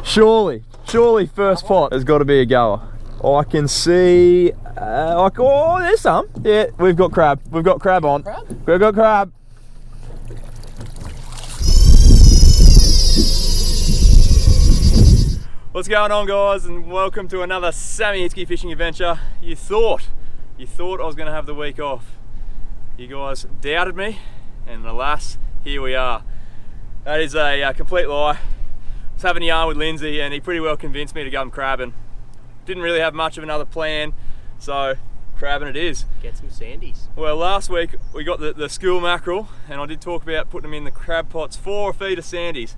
Surely first pot has got to be a goer. I can see, oh, there's some. Yeah, we've got crab. We've got crab on. We've got crab. What's going on, guys, and welcome to another Sammy Hitzke fishing adventure. You thought I was going to have the week off. You guys doubted me, and alas, here we are. That is a complete lie. I was having a yarn with Lindsay, and he pretty well convinced me to go crabbing. Didn't really have much of another plan, so crabbing it is. Get some sandies. Well, last week we got the school mackerel, and I did talk about putting them in the crab pots for a feed of sandies.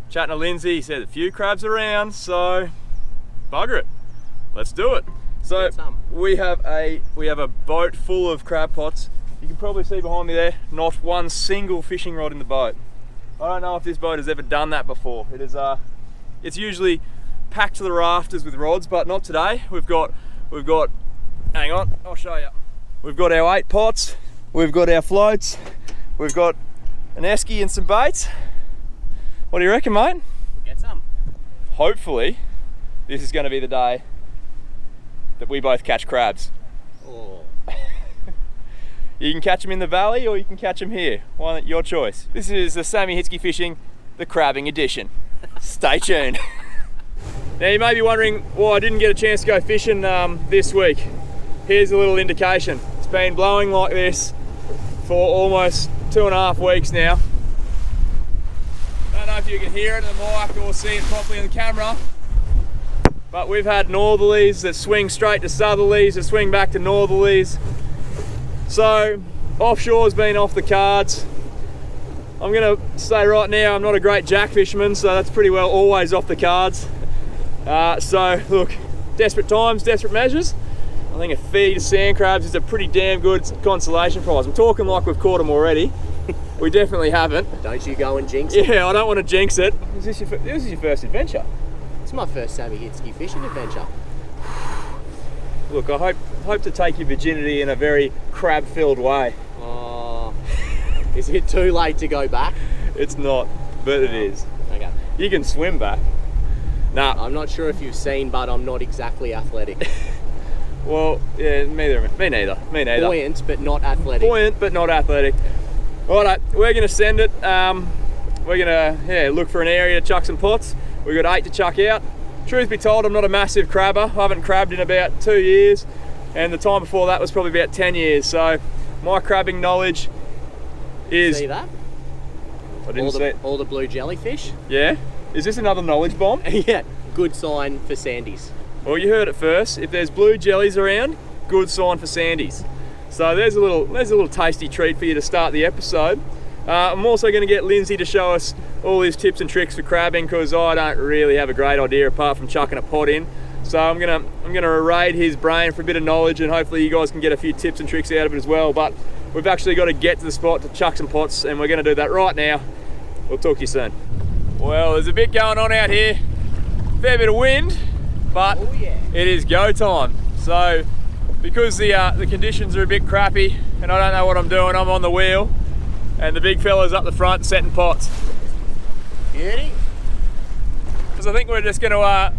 Chatting to Lindsay, he said a few crabs around, so bugger it, let's do it. So we have a boat full of crab pots. You can probably see behind me there, not one single fishing rod in the boat. I don't know if this boat has ever done that before. It is it's usually packed to the rafters with rods, but not today. We've got hang on, I'll show you. We've got our 8 pots, we've got our floats, we've got an esky and some baits. What do you reckon, mate? We'll get some. Hopefully, this is going to be the day that we both catch crabs. Oh. You can catch them in the valley or you can catch them here. Your choice. This is the Sammy Hitzke Fishing, the crabbing edition. Stay tuned. Now you may be wondering why I didn't get a chance to go fishing this week. Here's a little indication. It's been blowing like this for almost 2.5 weeks now. I don't know if you can hear it in the mic or see it properly in the camera, but we've had northerlies that swing straight to southerlies, that swing back to northerlies. So offshore's been off the cards. I'm gonna say right now I'm not a great jack fisherman, so that's pretty well always off the cards. So look, desperate times, desperate measures. I think a feed of sand crabs is a pretty damn good consolation prize. I'm talking like we've caught them already. We definitely haven't. Don't you go and jinx it. Yeah, I don't want to jinx it. This is your first adventure? It's my first Sammy Hitzke fishing adventure. Look, I hope to take your virginity in a very crab-filled way. Oh, is it too late to go back? It's not, but it is. Okay. You can swim back. Nah. I'm not sure if you've seen, but I'm not exactly athletic. Well, yeah, me neither. Buoyant, but not athletic. Buoyant, but not athletic. Alright, we're going to send it. We're going to look for an area to chuck some pots. We've got 8 to chuck out. Truth be told, I'm not a massive crabber. I haven't crabbed in about 2 years, and the time before that was probably about 10 years. So my crabbing knowledge is... See that? I didn't see it. All the blue jellyfish. Yeah? Is this another knowledge bomb? Yeah, good sign for sandies. Well, you heard it first. If there's blue jellies around, good sign for sandies. So there's a little tasty treat for you to start the episode. I'm also going to get Lindsay to show us all his tips and tricks for crabbing, because I don't really have a great idea apart from chucking a pot in. So I'm gonna raid his brain for a bit of knowledge, and hopefully you guys can get a few tips and tricks out of it as well. But we've actually got to get to the spot to chuck some pots, and we're going to do that right now. We'll talk to you soon. Well, there's a bit going on out here. Fair bit of wind, but oh, yeah. It is go time. So because the conditions are a bit crappy and I don't know what I'm doing, I'm on the wheel and the big fella's up the front setting pots. Beauty. Because I think we're just gonna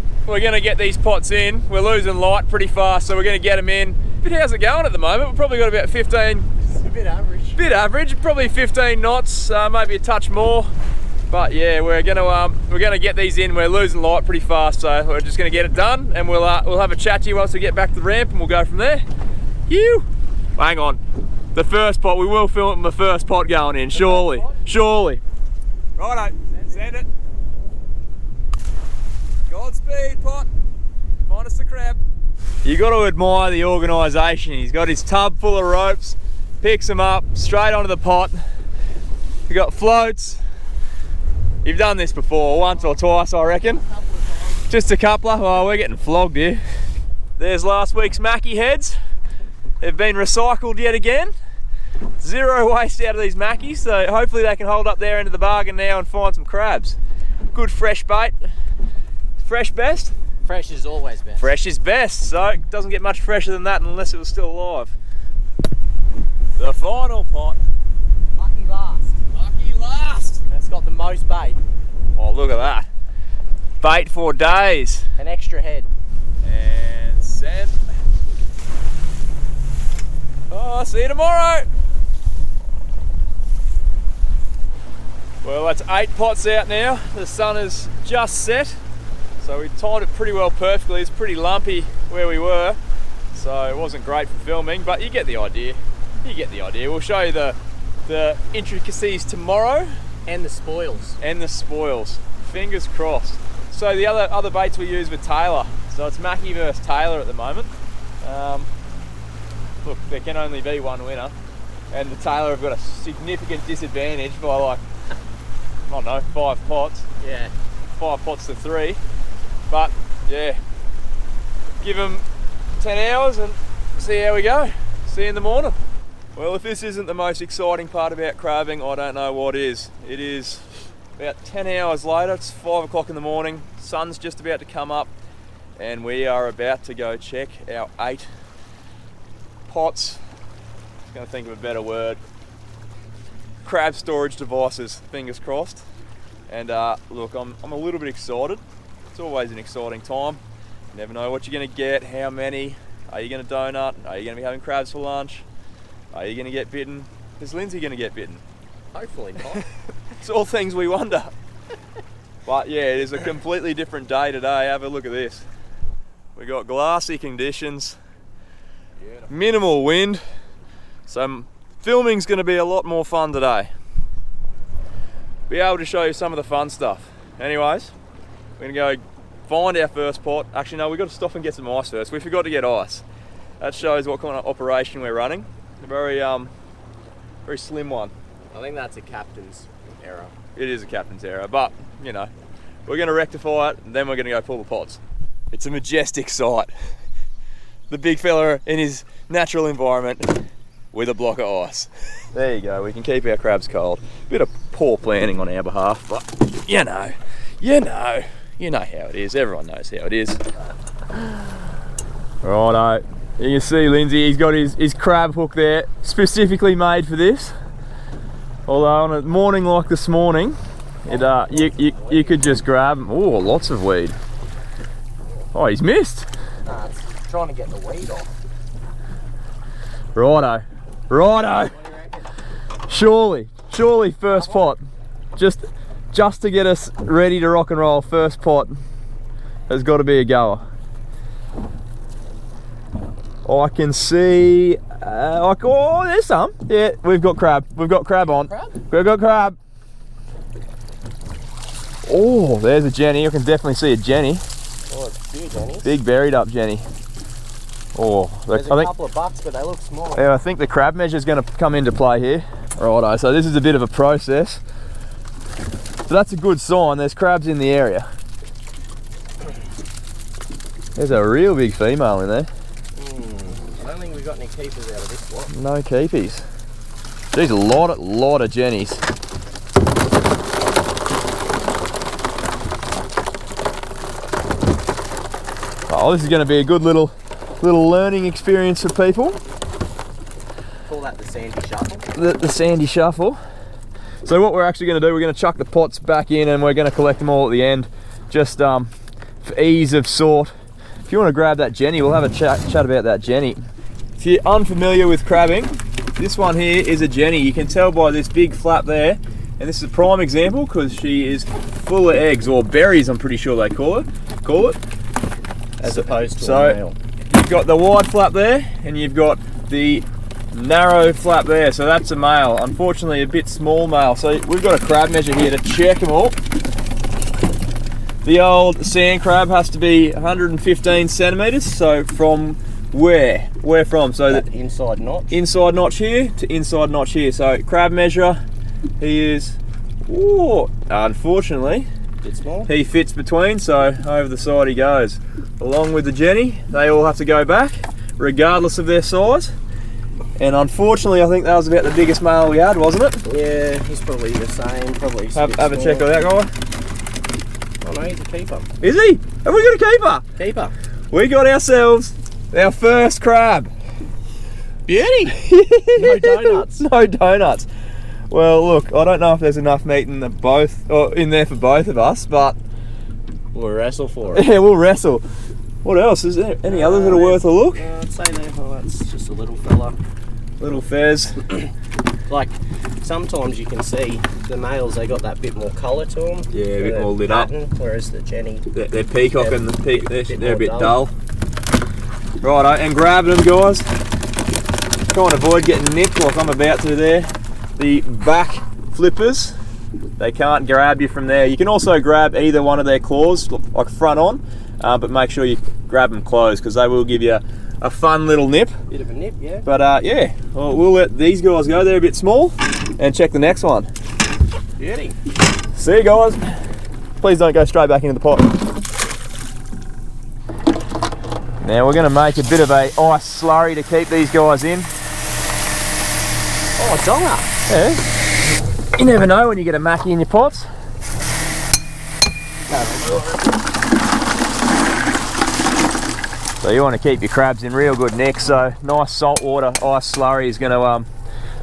get these pots in. We're losing light pretty fast, so we're gonna get them in. But how's it going at the moment? We've probably got about 15. It's a bit average. Bit average, probably 15 knots, maybe a touch more. But yeah, we're gonna get these in. We're losing light pretty fast, so we're just gonna get it done, and we'll have a chat to you once we get back to the ramp, and we'll go from there. You. Hang on, the first pot. We will film the first pot going in. Surely. Righto, send it. Godspeed, pot. Find us the crab. You got to admire the organisation. He's got his tub full of ropes, picks them up straight onto the pot. We got floats. You've done this before, once or twice, I reckon. Just a couple. Oh, we're getting flogged here. There's last week's Mackie heads. They've been recycled yet again. Zero waste out of these Mackies, so hopefully they can hold up their end of the bargain now and find some crabs. Good fresh bait. Fresh best? Fresh is always best. Fresh is best, so it doesn't get much fresher than that unless it was still alive. The final pot. Lucky last. Lucky last. That's got the most bait. Oh, look at that. Bait for days. An extra head. And send. Oh, see you tomorrow. Well, that's 8 pots out now. The sun has just set, so we timed it pretty well perfectly. It's pretty lumpy where we were, so it wasn't great for filming, but you get the idea. You get the idea. We'll show you the intricacies tomorrow. And the spoils. And the spoils. Fingers crossed. So the other baits we use with Taylor. So it's Mackie versus Taylor at the moment. Look, there can only be one winner, and the Taylor have got a significant disadvantage by like, I don't know, 5 pots. Yeah. 5 pots to 3. But yeah, give them 10 hours and see how we go. See you in the morning. Well, if this isn't the most exciting part about crabbing, I don't know what is. It is about 10 hours later, it's 5 o'clock in the morning, sun's just about to come up, and we are about to go check our 8 pots. I'm going to think of a better word. Crab storage devices, fingers crossed. And look, I'm a little bit excited. It's always an exciting time. You never know what you're going to get, how many. Are you going to donut? Are you going to be having crabs for lunch? Are you going to get bitten? Is Lindsay going to get bitten? Hopefully not. It's all things we wonder. But yeah, it is a completely different day today. Have a look at this. We got glassy conditions, beautiful. Minimal wind, so filming's going to be a lot more fun today. Be able to show you some of the fun stuff. Anyways, we're going to go find our first pot. Actually no, we've got to stop and get some ice first. We forgot to get ice. That shows what kind of operation we're running. A very slim one. I think that's a captain's error. It is a captain's error, but you know, we're going to rectify it and then we're going to go pull the pots. It's a majestic sight. The big fella in his natural environment with a block of ice. There you go, we can keep our crabs cold. Bit of poor planning on our behalf, but you know how it is. Everyone knows how it is. Righto. You can see Lindsay, he's got his crab hook there, specifically made for this. Although on a morning like this morning, you could just grab them. Oh, lots of weed. Oh, he's missed. Nah, it's trying to get the weed off. Righto. Righto. Surely first pot. Just to get us ready to rock and roll, first pot has got to be a goer. I can see, oh, there's some. Yeah, we've got crab. We've got crab on. Crab? We've got crab. Oh, there's a Jenny. I can definitely see a Jenny. Oh, it's big, Jenny. Big buried up Jenny. Oh, there's a couple of bucks, but they look small. Yeah, I think the crab measure is going to come into play here. Righto, so this is a bit of a process. So that's a good sign. There's crabs in the area. There's a real big female in there. I don't think we've got any keepers out of this one. No keepies. There's a lot of Jennies. Oh, this is going to be a good little learning experience for people. Call that the sandy shuffle. The sandy shuffle. So what we're actually going to do, we're going to chuck the pots back in and we're going to collect them all at the end, just for ease of sort. If you want to grab that Jenny, we'll have a chat about that Jenny. If you're unfamiliar with crabbing, this one here is a Jenny. You can tell by this big flap there, and this is a prime example because she is full of eggs, or berries I'm pretty sure they call it. As opposed to a male. You've got the wide flap there, and you've got the narrow flap there, so that's a male. Unfortunately a bit small male, so we've got a crab measure here to check them all. The old sand crab has to be 115 centimetres, so from where from? So that inside notch. Inside notch here to inside notch here. So crab measure, he is, ooh, unfortunately, bit small. He fits between, so over the side he goes. Along with the Jenny, they all have to go back, regardless of their size. And unfortunately, I think that was about the biggest male we had, wasn't it? Yeah, he's probably the same. Probably. Have a check on that guy. Oh no, he's a keeper. Is he? Have we got a keeper? Keeper. We got ourselves our first crab. Beauty. No donuts. No donuts. Well, look, I don't know if there's enough meat in there for both of us, but We'll wrestle for it. Yeah, we'll wrestle. What else? Is there any others that are worth a look? I'd say that's just a little fella. Little fez. Like, sometimes you can see the males, they got that bit more colour to them. Yeah, a bit more lit up. Whereas the Jenny... They're peacock and the peak, they're a bit dull. dull. Righto, and grabbing them, guys. Try and avoid getting nipped like I'm about to there. The back flippers, they can't grab you from there. You can also grab either one of their claws, like front on, but make sure you grab them closed because they will give you a fun little nip. Bit of a nip, yeah. But yeah, well, we'll let these guys go. They're a bit small, and check the next one. Beauty. See you guys. Please don't go straight back into the pot. Now we're going to make a bit of a ice slurry to keep these guys in. Oh, donger. Yeah. You never know when you get a mackie in your pots. So you want to keep your crabs in real good nick, so nice saltwater ice slurry is going to,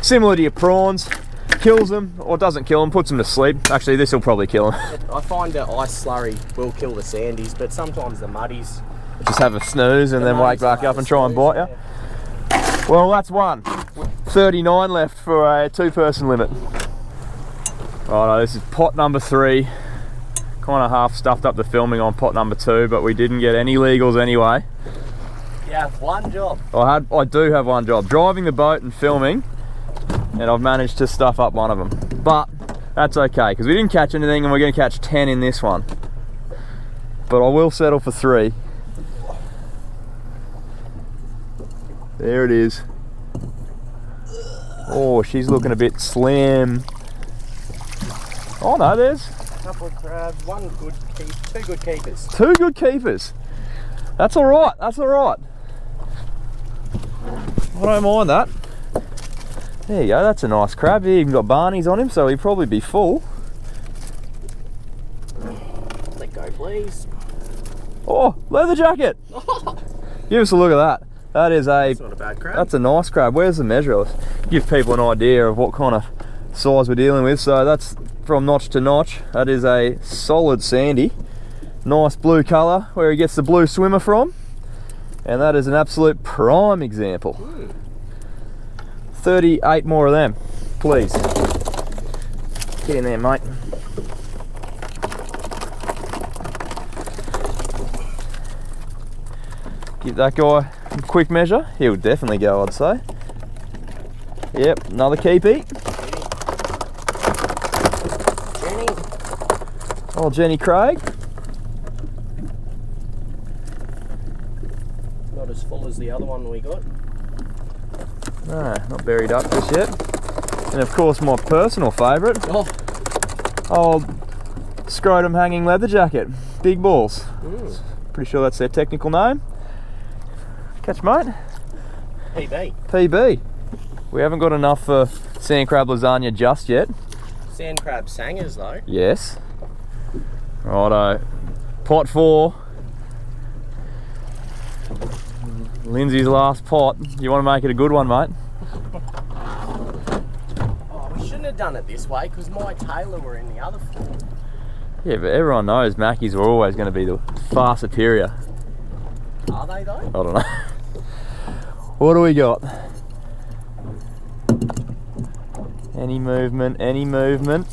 similar to your prawns, kills them, or doesn't kill them, puts them to sleep. Actually, this will probably kill them. I find that ice slurry will kill the sandies, but sometimes the muddies... Just have a snooze and then wake back up and try and bite you. Yeah. Well, that's one. 39 left for a 2-person limit. Righto, this is pot number 3. Kind of half stuffed up the filming on pot number 2, but we didn't get any legals anyway. You have one job. I do have one job, driving the boat and filming, and I've managed to stuff up one of them. But that's okay, because we didn't catch anything and we're going to catch 10 in this one. But I will settle for 3. There it is. Oh, she's looking a bit slim. Oh no, there's Couple of crabs, one good keep, 2 good keepers. 2 good keepers. That's all right. That's all right. I don't mind that. There you go. That's a nice crab. He even got barnies on him, so he'd probably be full. Let go, please. Oh, leather jacket. Give us a look at that. That is That's not a bad crab. That's a nice crab. Where's the measure? Let's give people an idea of what kind of size we're dealing with. So that's from notch to notch. That is a solid sandy. Nice blue colour where he gets the blue swimmer from. And that is an absolute prime example. 38 more of them, please. Get in there, mate. Give that guy a quick measure. He'll definitely go, I'd say. Yep, another keepy. Jenny. Oh, Jenny Craig. Not as full as the other one we got. No, not buried up just yet. And of course my personal favourite. Oh. Old scrotum hanging leather jacket. Big balls. Pretty sure that's their technical name. Catch, mate. PB. PB. We haven't got enough for sand crab lasagna just yet. Sand crab sangers though. Yes. Righto. Pot 4. Lindsay's last pot. You want to make it a good one, mate? Oh, we shouldn't have done it this way because my tailor were in the other 4. Yeah, but everyone knows Mackies were always going to be the far superior. Are they though? I don't know. What do we got? Any movement, any movement.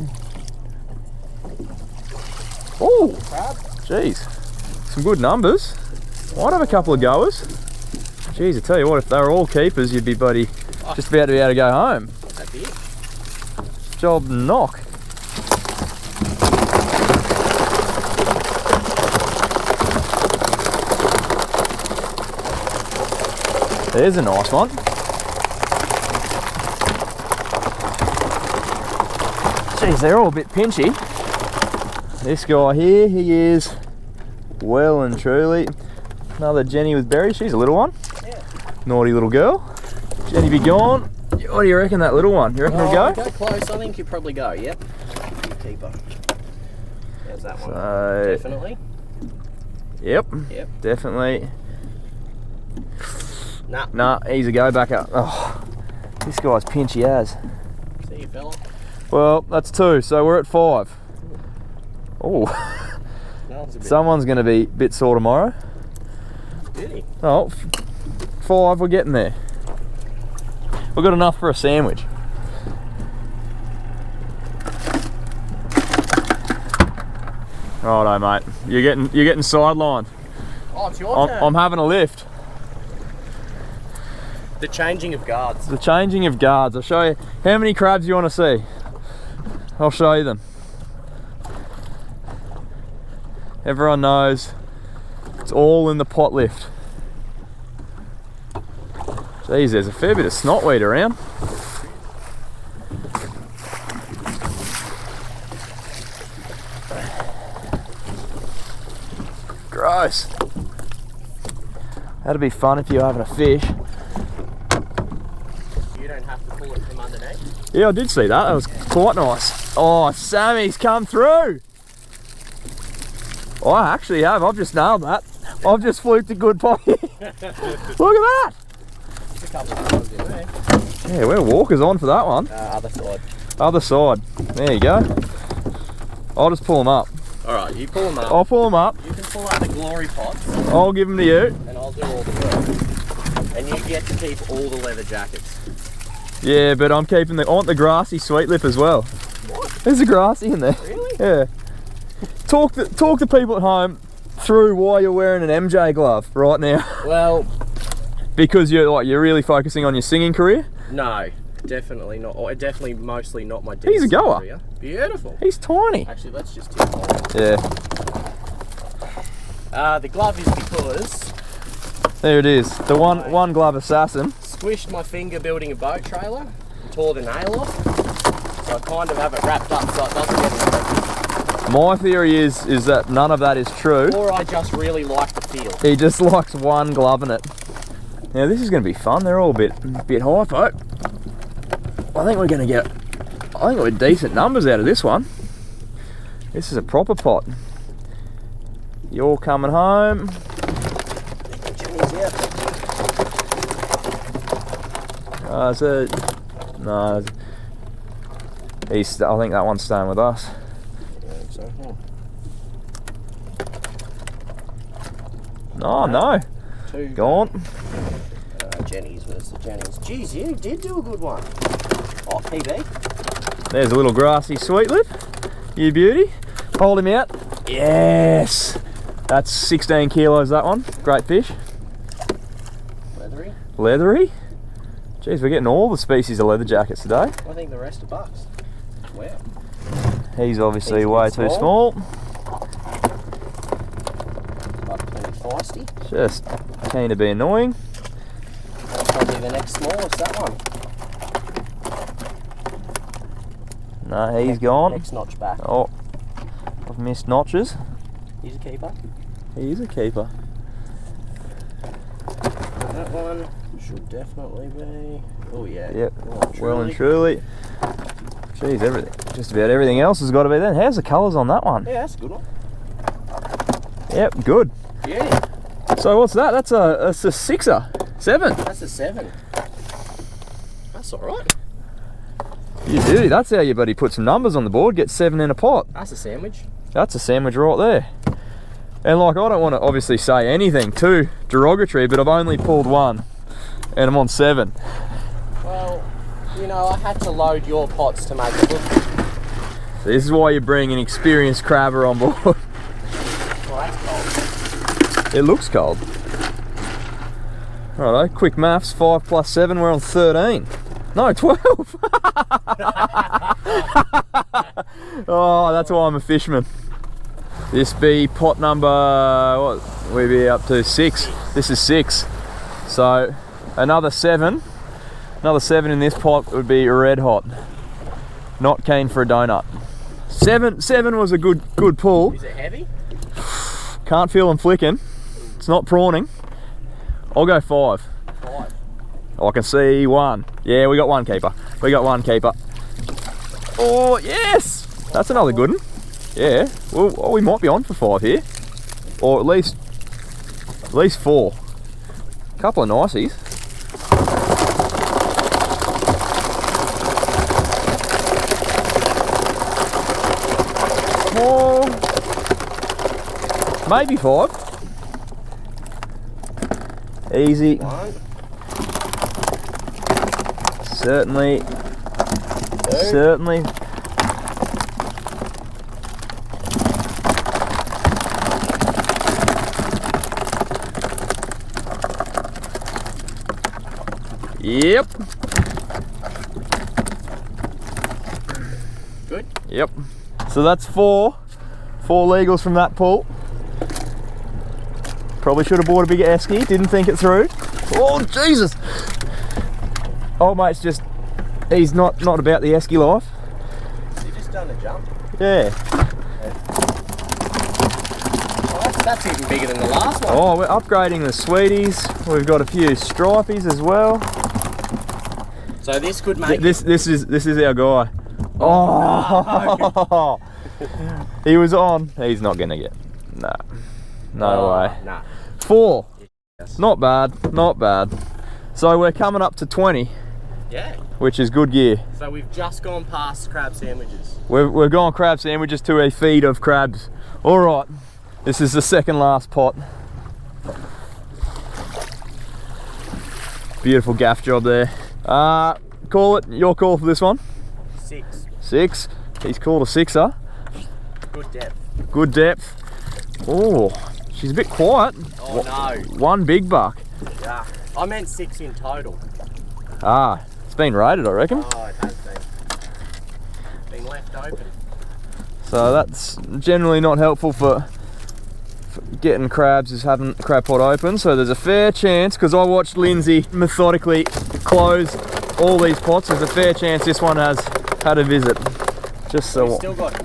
Oh, Crab. jeez. Some good numbers. Might have a couple of goers. Jeez, I tell you what, if they were all keepers, you'd be bloody just about to be able to go home. That's it. Job knock. There's a nice one. Jeez, they're all a bit pinchy. This guy here, he is well and truly another Jenny with berries. She's a little one. Yeah. Naughty little girl. Jenny be gone. What do you reckon, that little one? You reckon it'll go? Go close, I think you'll probably go, yep. Good keeper. There's that one. So, Definitely. Yep. Yep. Definitely. Nah. Nah, he's a go back up. Oh, this guy's pinchy as. See you, fella. Well, that's 2, so we're at 5. Oh. No, Sounds a bit. Someone's going to be a bit sore tomorrow. Really? Oh, 5, we're getting there. We've got enough for a sandwich. Righto, mate. You're getting sidelined. Oh, it's your turn. I'm having a lift. The changing of guards. The changing of guards. I'll show you how many crabs you want to see. I'll show you them. Everyone knows it's all in the pot lift. Jeez, there's a fair bit of snotweed around. Gross. That'd be fun if you're having a fish. You don't have to pull it from underneath. Yeah, I did see that. That was quite nice. Oh, Sammy's come through. Oh, I actually have. I've just nailed that. I've just fluked a good pot. Look at that. There's a couple of times in there. Yeah, we're walkers on for that one. Other side. Other side. There you go. I'll just pull them up. Alright, you pull them up. I'll pull them up. You can pull up the glory pots. I'll give them to you. And I'll do all the work. And you get to keep all the leather jackets. Yeah, but I'm keeping I want the grassy sweet lip as well. What? There's a grassy in there. Really? Yeah. Talk to people at home through why you're wearing an MJ glove right now. Well, because you're really focusing on your singing career? no, definitely not. Or definitely mostly not my He's a goer. career. Beautiful. He's tiny. Actually, let's just tip on. Yeah. The glove is because There it is. The one glove assassin. squished my finger building a boat trailer, tore the nail off, so I kind of have it wrapped up so it doesn't get infected. My theory is that none of that is true. Or I just really like the feel. He just likes one glove in it. Now this is going to be fun. They're all a bit hypo. I think we're going to get decent numbers out of this one. This is a proper pot. You're coming home. Jimmy's out. No. I think that one's staying with us. So, Oh no. two Gone. Jenny's versus Jenny's. Geez, you did do a good one. Oh, PB. There's a little grassy sweet lip. You beauty. Hold him out. Yes. That's 16 kilos, that one. Great fish. Leathery. Leathery. Jeez, we're getting all the species of leather jackets today. I think the rest are bucks. Wow. He's obviously He's a way bit too small. small. But plenty feisty. Just keen to be annoying. And probably the next smallest, that one. No, he's gone. Next notch back. Oh, I've missed notches. He's a keeper. He's a keeper. That one should definitely be. Oh yeah. Yep. Well and truly. Jeez, just about everything else has got to be then. How's the colours on that one? Yeah, that's a good one. Yep, good. Yeah. So what's that? That's a 6er. 7. That's a 7. That's alright. You do. That's how your buddy put some numbers on the board. Get 7 in a pot. That's a sandwich. That's a sandwich right there. And like, I don't want to obviously say anything too derogatory, but I've only pulled 1 and I'm on 7. Well, you know, I had to load your pots to make it look. So this is why you bring an experienced crabber on board. Well, that's cold. It looks cold. Righto, quick maths. 5 plus 7, we're on 13. No, 12. Oh, that's why I'm a fisherman. This be pot number, what we be up to? 6. This is 6. So another 7. Another 7 in this pot would be red hot. Not keen for a donut. 7 was a good pull. Is it heavy? Can't feel them flicking. It's not prawning. I'll go 5. 5. Oh, I can see 1. Yeah, we got 1 keeper. We got 1 keeper. Oh, yes! That's another good one. Yeah. Well, we might be on for 5 here. Or at least 4. Couple of niceys. Oh. Maybe 5. Easy. 1. Certainly. 2. Certainly. Yep. Good. Yep. So that's 4 legals from that pull. Probably should have bought a bigger esky, didn't think it through. Oh, Jesus. Old mate's just, he's not about the esky life. You just done a jump. Yeah. Oh, that's even bigger than the last one. Oh, we're upgrading the sweeties. We've got a few stripies as well. So this could make This is our guy. Oh, no. He was on. He's not gonna get. Nah. No way. Nah. 4. Yes. Not bad. Not bad. So we're coming up to 20. Yeah. Which is good gear. So we've just gone past crab sandwiches. We're going crab sandwiches to a feed of crabs. All right. This is the second last pot. Beautiful gaff job there. Call it. Your call for this one. 6. 6. He's called a 6er. Good depth. Good depth. Oh, she's a bit quiet. Oh no. 1 big buck. Yeah. I meant 6 in total. Ah, it's been rated, I reckon. Oh, it has been. Been left open. So that's generally not helpful for getting crabs, is having the crab pot open. So there's a fair chance, because I watched Lindsay methodically close all these pots, there's a fair chance this one has had a visit. Just so.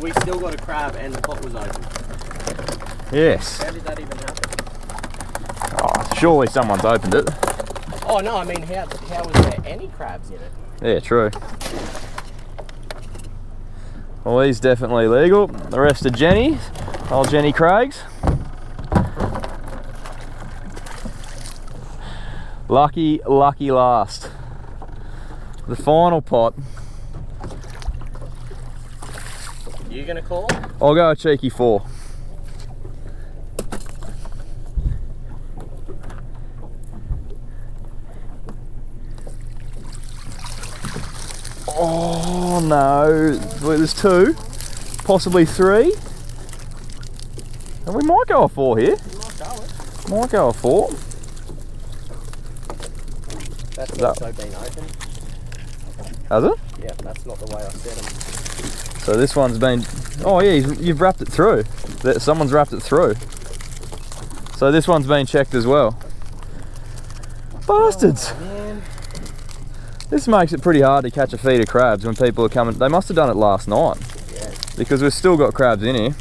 We still got a crab and the pot was open. Yes. How did that even happen? Oh, surely someone's opened it. Oh no, I mean how was there any crabs in it? Yeah, true. Well, he's definitely legal. The rest are Jenny's, old Jenny Craig's. Lucky last. The final pot. You gonna call? I'll go a cheeky 4. Oh no, there's 2, possibly 3. And we might go a 4 here. Might go a 4. That's also been open. Has it? Yeah, that's not the way I set them. So this one's been, oh yeah, you've wrapped it through. Someone's wrapped it through. So this one's been checked as well. Bastards. Oh, man. This makes it pretty hard to catch a feed of crabs when people are coming. They must have done it last night. Yeah. Because we've still got crabs in here.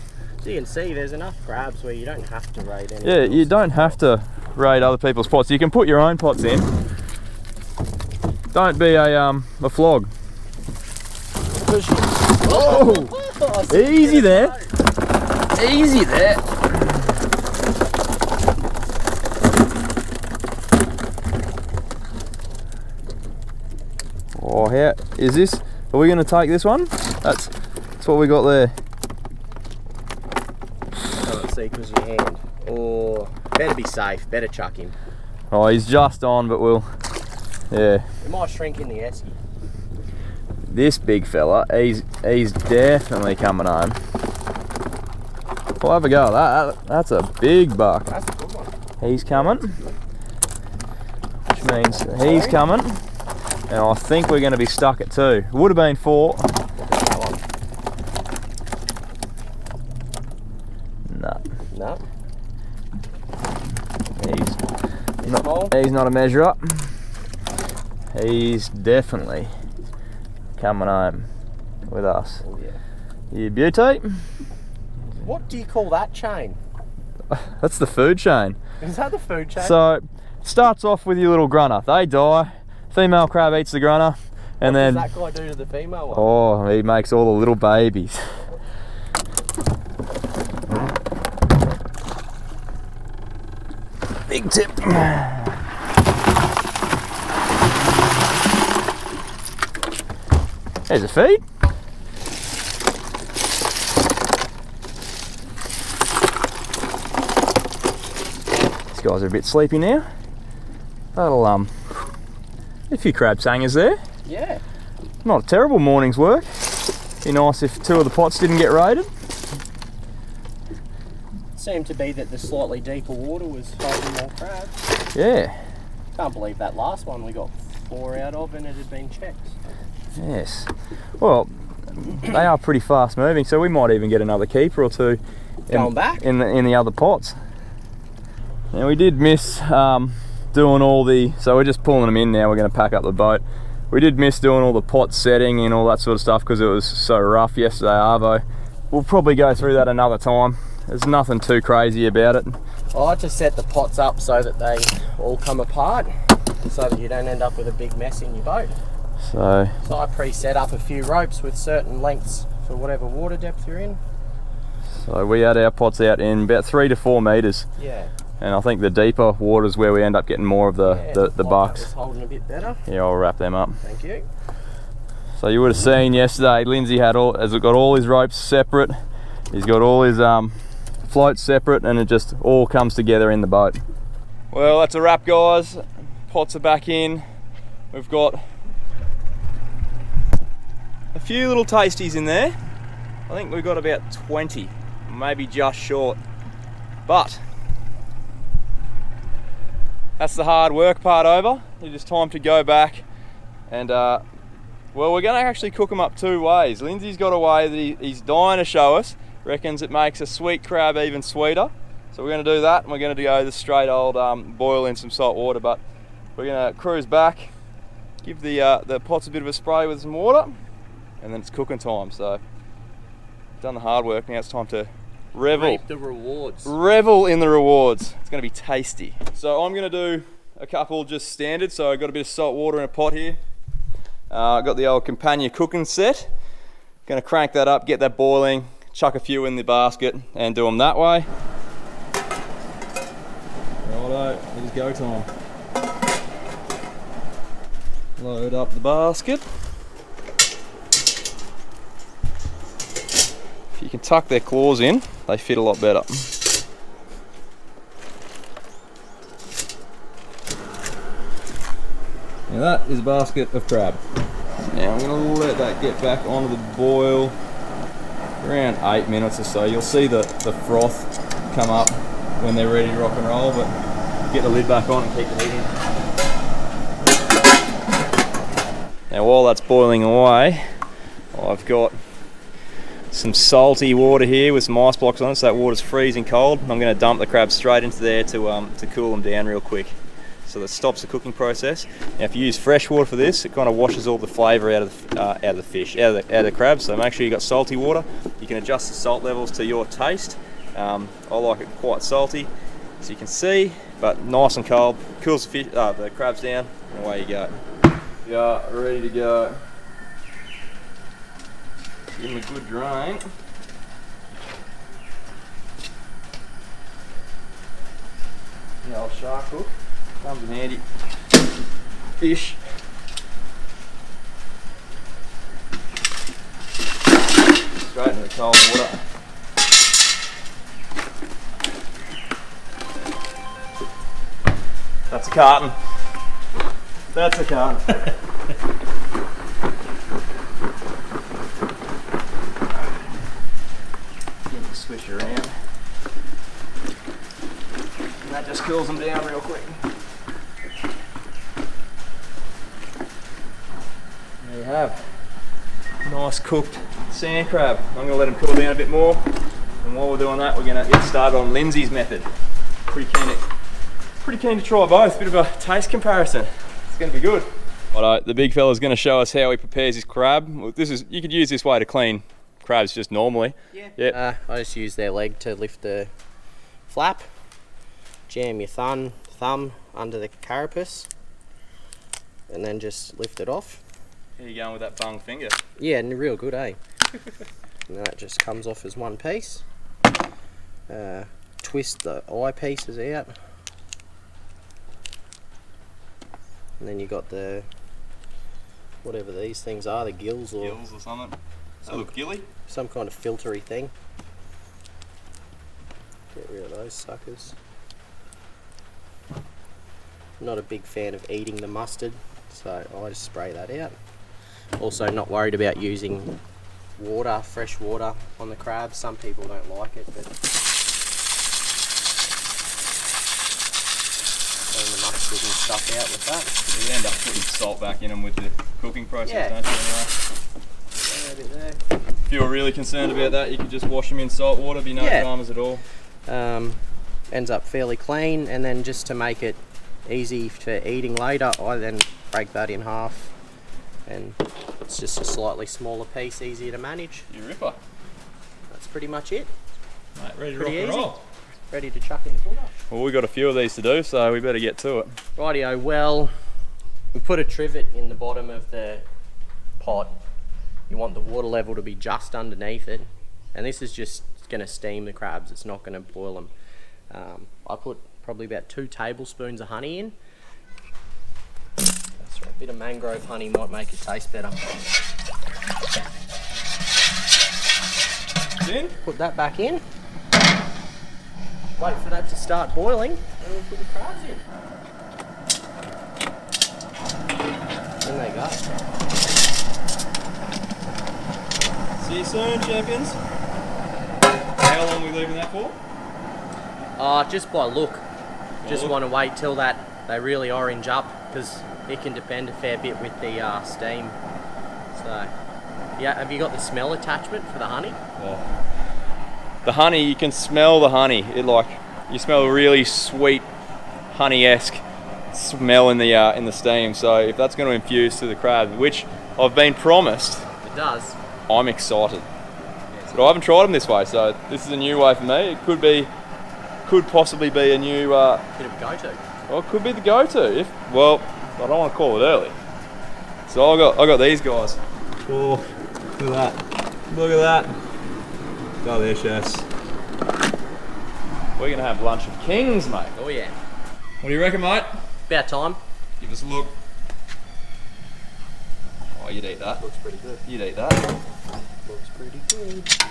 So you can see there's enough crabs where you don't have to raid any. Yeah, you don't have to raid other people's pots. You can put your own pots in. Don't be a flog. Oh! Easy there. Easy there. Oh, how is this? Are we going to take this one? That's what we got there. Can't see because your hand. Or better be safe. Better chuck him. Oh, he's just on, but we'll. Yeah. It might shrink in the esky. This big fella, he's definitely coming home. We'll have a go at that. That's a big buck. That's a good one. He's coming. Which means he's coming. And I think we're going to be stuck at 2. Would have been 4. No. No. He's not a measure up. He's definitely coming home with us. Oh, yeah. You beauty? What do you call that chain? That's the food chain. Is that the food chain? So, starts off with your little grunner. They die. Female crab eats the grunner, and what then. What does that guy do to the female one? Oh, he makes all the little babies. Big tip. There's a feed. guys are a bit sleepy now. That'll a few crab hangers there. Yeah. Not a terrible morning's work. Be nice if 2 of the pots didn't get raided. Seemed to be that the slightly deeper water was holding more crabs. Yeah. Can't believe that last one we got 4 out of and it had been checked. Yes. Well, they are pretty fast moving, so we might even get another keeper or 2 Going back in the other pots. Now we did miss doing all the, so we're just pulling them in now. We're going to pack up the boat. We did miss doing all the pot setting and all that sort of stuff because it was so rough yesterday, Arvo. We'll probably go through that another time. There's nothing too crazy about it. I like to set the pots up so that they all come apart, so that you don't end up with a big mess in your boat. So I pre-set up a few ropes with certain lengths for whatever water depth you're in. So we had our pots out in about 3 to 4 metres. Yeah. And I think the deeper water's where we end up getting more of the bucks. That was holding a bit better. Yeah, I'll wrap them up. Thank you. So you would have seen yesterday, Lindsay has got all his ropes separate. He's got all his floats separate, and it just all comes together in the boat. Well, that's a wrap, guys. Pots are back in. We've got a few little tasties in there. I think we've got about 20, maybe just short. But that's the hard work part over. It is time to go back and well, we're going to actually cook them up 2 ways. Lindsay's got a way that he's dying to show us. Reckons it makes a sweet crab even sweeter. So we're going to do that, and we're going to go the straight old boil in some salt water. But we're going to cruise back, give the pots a bit of a spray with some water, and then it's cooking time. So done the hard work. Now it's time to revel. Reap the rewards. Revel in the rewards. It's going to be tasty. So I'm going to do a couple just standard. So I've got a bit of salt water in a pot here. I've got the old Compania cooking set. Going to crank that up, get that boiling, chuck a few in the basket and do them that way. Righto, it is go time. Load up the basket. If you can tuck their claws in, they fit a lot better. Now that is a basket of crab. Now I'm going to let that get back onto the boil around 8 minutes or so. You'll see the froth come up when they're ready to rock and roll, but get the lid back on and keep the heat in. Now while that's boiling away, I've got some salty water here with some ice blocks on it, so that water's freezing cold. I'm going to dump the crabs straight into there to cool them down real quick. So that stops the cooking process. Now if you use fresh water for this, it kind of washes all the flavour out of the fish, out of the crab. So make sure you've got salty water. You can adjust the salt levels to your taste. I like it quite salty, as you can see, but nice and cold. Cools the crabs down, and away you go. Yeah, ready to go. Give them a good drain. The old shark hook. Comes in handy. Fish. Straight into the cold water. That's a carton. That's a carton. Swish around. And that just cools them down real quick. There you have. Nice cooked sand crab. I'm going to let them cool down a bit more. And while we're doing that, we're going to get started on Lindsay's method. Pretty keen to try both. Bit of a taste comparison. It's going to be good. Righto, the big fella's going to show us how he prepares his crab. You could use this way to clean crabs just normally. Yeah. Yep. I just use their leg to lift the flap. Jam your thumb under the carapace, and then just lift it off. How you going with that bung finger? Yeah, real good, eh? And that just comes off as one piece. Twist the eye pieces out, and then you got the whatever these things are, the gills or something. They look gilly. Some kind of filtery thing. Get rid of those suckers. Not a big fan of eating the mustard, so I just spray that out. Also not worried about using water, fresh water on the crabs. Some people don't like it, but throwing the mustard and stuff out with that. You end up putting salt back in them with the cooking process, Yeah. don't you? Anyway? A bit there. If you're really concerned about that, you can just wash them in salt water, be no Yeah. dramas at all. Ends up fairly clean, and then just to make it easy for eating later, I then break that in half, and it's just a slightly smaller piece, easier to manage. You ripper. That's pretty much it. Mate, ready to Pretty rock and easy. roll. Ready to chuck in the butter. Well, we've got a few of these to do, so we better get to it. Rightio, well, we put a trivet in the bottom of the pot. You want the water level to be just underneath it, and this is just going to steam the crabs, it's not going to boil them. I put probably about 2 tablespoons of honey in. That's right, a bit of mangrove honey might make it taste better. In? Put that back in. Wait for that to start boiling, and we'll put the crabs in. In they go. See you soon, champions. How long are we leaving that for? Just by look. Just look. want to wait till that they really orange up, because it can depend a fair bit with the steam. So, yeah, have you got the smell attachment for the honey? Oh. The honey, you can smell the honey. You smell a really sweet, honey-esque smell in the steam. So if that's going to infuse to the crab, which I've been promised, It does. I'm excited. But I haven't tried them this way, so this is a new way for me. It could possibly be a new. Bit of a go-to. Well, it could be the go-to. Well, I don't want to call it early. So I got these guys. Oh, look at that! Look at that! Delicious. We're gonna have lunch of kings, mate. Oh yeah. What do you reckon, mate? About time. Give us a look. Oh, you'd eat that. Looks pretty good. You'd eat that. Looks pretty good. Do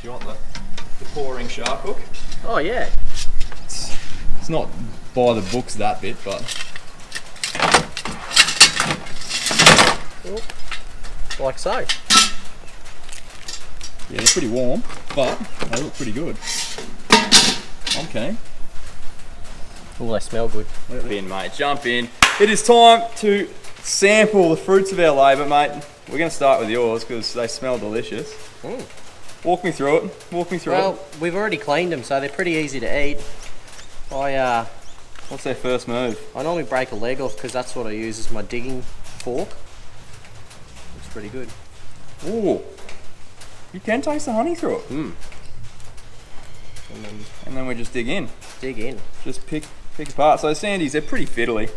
you want the pouring shark hook? Oh yeah. It's not by the books that bit, but Like so. yeah, they're pretty warm, but they look pretty good. I'm keen. Oh, they smell good. Jump in, mate. Jump in. It is time to sample the fruits of our labour, mate. We're going to start with yours because they smell delicious. Mm. Walk me through it. Walk me through Well, it. we've already cleaned them, so they're pretty easy to eat. What's their first move? I normally break a leg off because that's what I use as my digging fork. Looks pretty good. Ooh. You can taste the honey through it. Mm. And then we just dig in. Dig in. Just pick apart. So Sandies, they're pretty fiddly.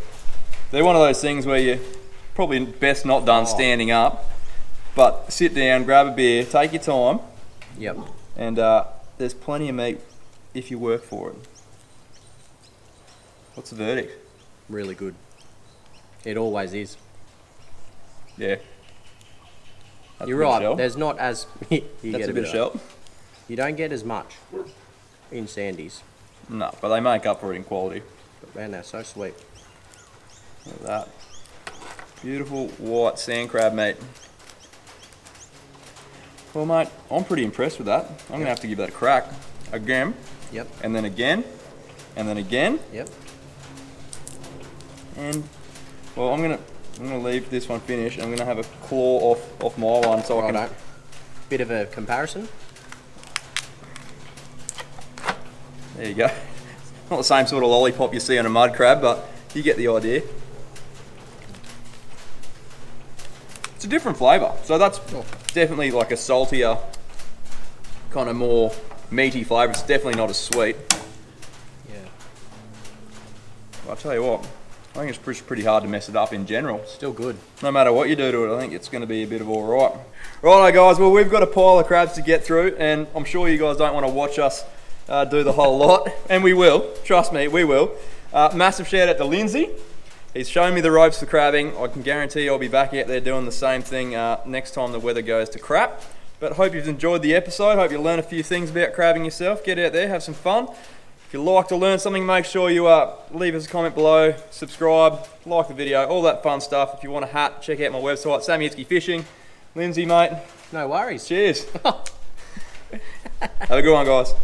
They're one of those things where you're probably best not done standing up, but sit down, grab a beer, take your time, Yep. and there's plenty of meat if you work for it. What's the verdict? Really good. It always is. Yeah. That's You're a bit of right. shell. There's not as you That's get a bit of shell. You don't get as much in Sandies, No, but they make up for it in quality. but man, they're so sweet. Look at that. Beautiful white sand crab meat. Well, mate, I'm pretty impressed with that. I'm going to have to give that a crack. Again, Yep. and then again, and then again. Yep. And, well, I'm gonna leave this one finished. I'm gonna have a claw off my one so I Righto. can. Bit of a comparison. There you go. Not the same sort of lollipop you see on a mud crab, but you get the idea. It's a different flavour. So that's definitely like a saltier, kind of more meaty flavour. It's definitely not as sweet. Yeah. I'll tell you what, I think it's pretty hard to mess it up in general. Still good. No matter what you do to it, I think it's going to be a bit of all right. Righto, guys. Well, we've got a pile of crabs to get through, and I'm sure you guys don't want to watch us do the whole lot, and we will. Trust me, we will. Massive shout out to Lindsay. He's shown me the ropes for crabbing. I can guarantee I'll be back out there doing the same thing next time the weather goes to crap. But hope you've enjoyed the episode. Hope you learned a few things about crabbing yourself. Get out there, have some fun. If you like to learn something, make sure you leave us a comment below, subscribe, like the video, all that fun stuff. If you want a hat, check out my website, Sammy Hitzke Fishing. Lindsay, mate. No worries. Cheers. Have a good one, guys.